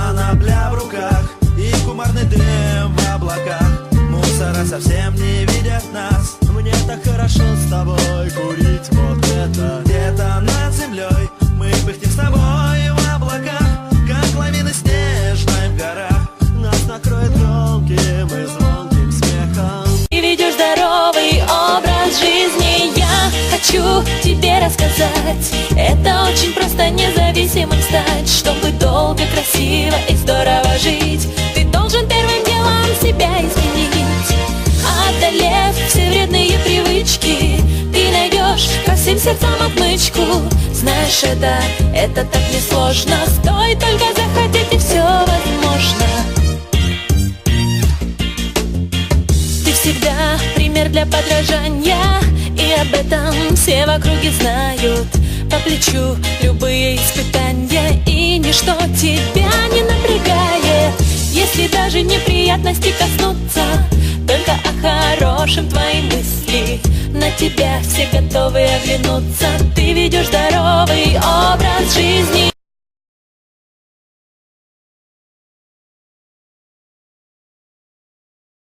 конопля в руках и кумарный дым в облаках. Мусора совсем не видят нас. Мне так хорошо с тобой курить вот это. Где-то над землей мы пыхтим с тобой в облаках, как лавины снежной в горах. Нас накроет громким и звонким смехом. Ты ведешь здоровый образ жизни, я хочу тебе рассказать. Это очень просто независимым стать, чтобы долго, красиво и здорово жить. Ты должен первым делом себя изменить, одолев все вредные привычки. Ты найдешь простым сердцем отмычку. Знаешь, это так несложно. Стоит только захотеть, и все возможно. Ты всегда пример для подражания, и об этом все в округе знают. По плечу любые испытания, и ничто тебя не напрягает. Если даже неприятности коснутся, только о хорошем твои мысли. На тебя все готовы оглянуться. Ты ведешь здоровый образ жизни.